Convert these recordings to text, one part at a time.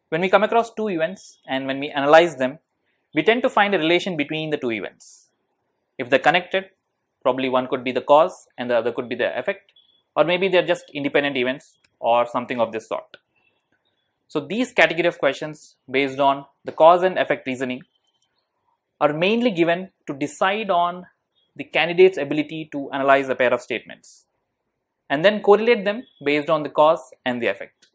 When we come across two events and when we analyze them, we tend to find a relation between the two events. If they're connected, probably one could be the cause and the other could be the effect, or maybe they're just independent events or something of this sort. So these category of questions based on the cause and effect reasoning are mainly given to decide on the candidate's ability to analyze a pair of statements and then correlate them based on the cause and the effect.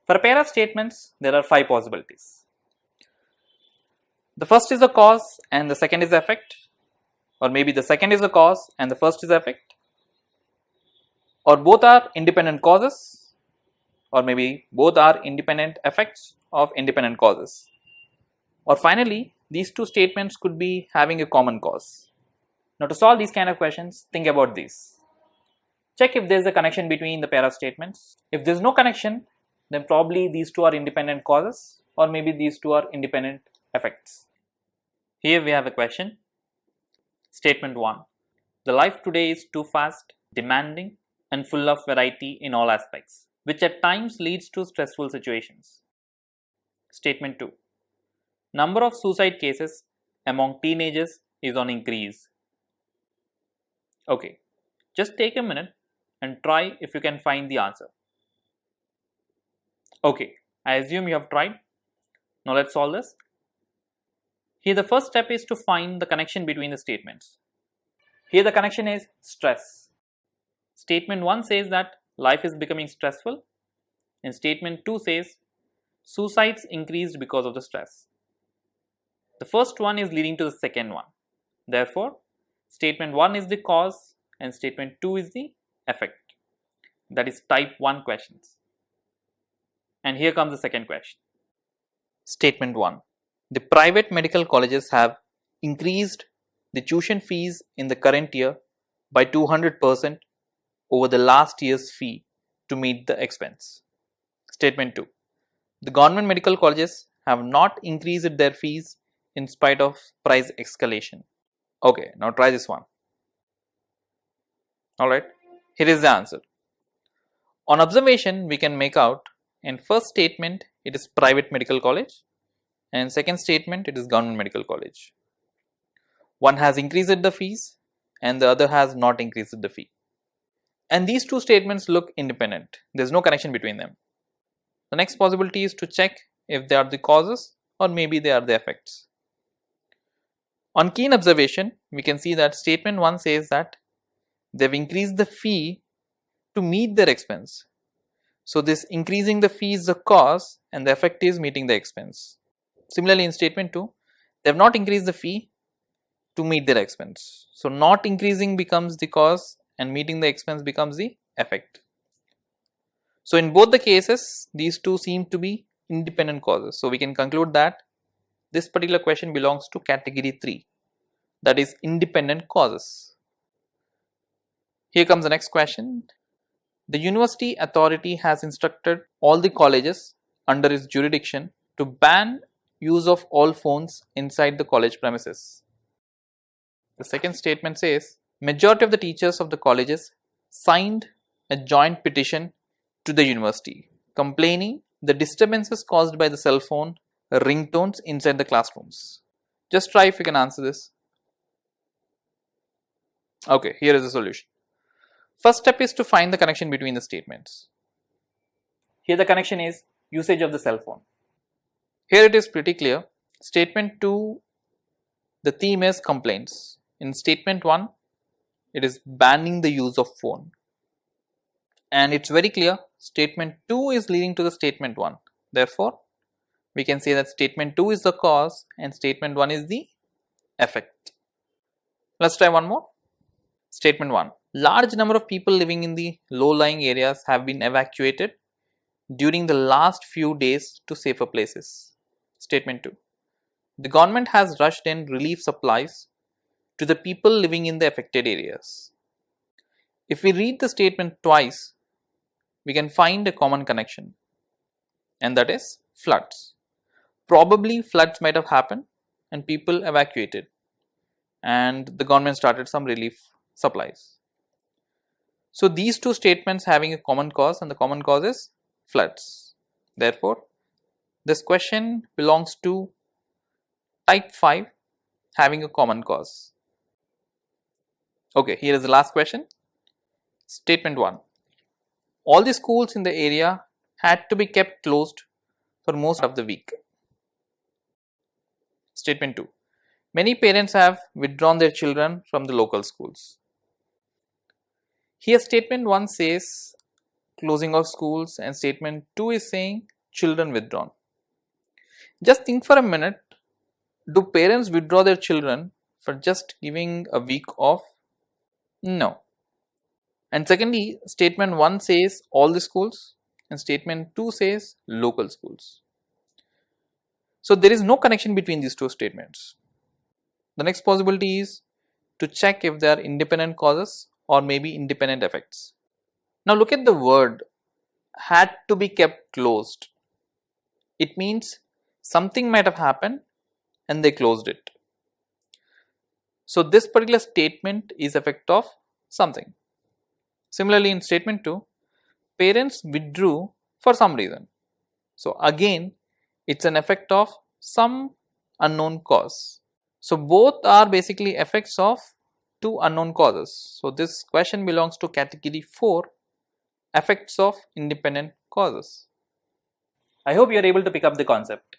For a pair of statements, there are 5 possibilities. The first is the cause and the second is the effect, or maybe the second is the cause and the first is the effect, or both are independent causes, or maybe both are independent effects of independent causes, or finally these two statements could be having a common cause. Now to solve these kind of questions, think about these. Check if there is a connection between the pair of statements. If there is no connection, then probably these two are independent causes, or maybe these two are independent effects. Here we have a question. Statement 1. The life today is too fast, demanding, and full of variety in all aspects, which at times leads to stressful situations. Statement 2. Number of suicide cases among teenagers is on increase. Okay, just take a minute and try if you can find the answer. Okay, I assume you have tried. Now let's solve this. Here the first step is to find the connection between the statements. Here the connection is stress. Statement 1 says that life is becoming stressful, and statement 2 says suicides increased because of the stress. The first one is leading to the second one. Therefore, statement 1 is the cause and statement 2 is the effect. That is type 1 questions. And here comes the second question. Statement 1. The private medical colleges have increased the tuition fees in the current year by 200% over the last year's fee to meet the expense. Statement 2. The government medical colleges have not increased their fees in spite of price escalation. Okay, now try this one. Alright, here is the answer. On observation, we can make out in first statement it is private medical college and second statement it is government medical college. One has increased the fees and the other has not increased the fee. And these two statements look independent. There is no connection between them. The next possibility is to check if they are the causes or maybe they are the effects. On keen observation, we can see that statement 1 says that they have increased the fee to meet their expense. So this increasing the fee is the cause and the effect is meeting the expense. Similarly in statement 2, they have not increased the fee to meet their expense. So not increasing becomes the cause and meeting the expense becomes the effect. So in both the cases, these two seem to be independent causes. So we can conclude that this particular question belongs to category 3, that is independent causes. Here comes the next question. The university authority has instructed all the colleges under its jurisdiction to ban use of all phones inside the college premises. The second statement says, majority of the teachers of the colleges signed a joint petition to the university complaining the disturbances caused by the cell phone ringtones inside the classrooms. Just try if you can answer this. Okay, here is the solution. First step is to find the connection between the statements. Here the connection is usage of the cell phone. Here it is pretty clear. Statement 2, the theme is complaints. In statement 1, it is banning the use of phone. And it's very clear, statement 2 is leading to the statement 1. Therefore, we can say that statement 2 is the cause and statement 1 is the effect. Let's try one more. Statement 1. Large number of people living in the low-lying areas have been evacuated during the last few days to safer places. Statement 2. The government has rushed in relief supplies to the people living in the affected areas. If we read the statement twice, we can find a common connection, and that is floods. probably floods might have happened and people evacuated and the government started some relief supplies. So these two statements having a common cause, and the common cause is floods. Therefore, this question belongs to type 5 having a common cause. Okay, here is the last question. Statement 1. All the schools in the area had to be kept closed for most of the week. Statement 2. Many parents have withdrawn their children from the local schools. Here statement 1 says closing of schools and statement 2 is saying children withdrawn. Just think for a minute, do parents withdraw their children for just giving a week off? No. And secondly, statement 1 says all the schools and statement 2 says local schools. So there is no connection between these two statements. The next possibility is to check if they are independent causes or maybe independent effects. Now look at the word had to be kept closed. It means something might have happened and they closed it. So this particular statement is effect of something. Similarly, in statement 2, parents withdrew for some reason. So again, it's an effect of some unknown cause. So both are basically effects of two unknown causes. So this question belongs to category 4, effects of independent causes. I hope you are able to pick up the concept.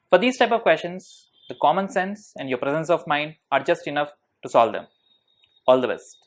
For these type of questions, the common sense and your presence of mind are just enough to solve them. All the best.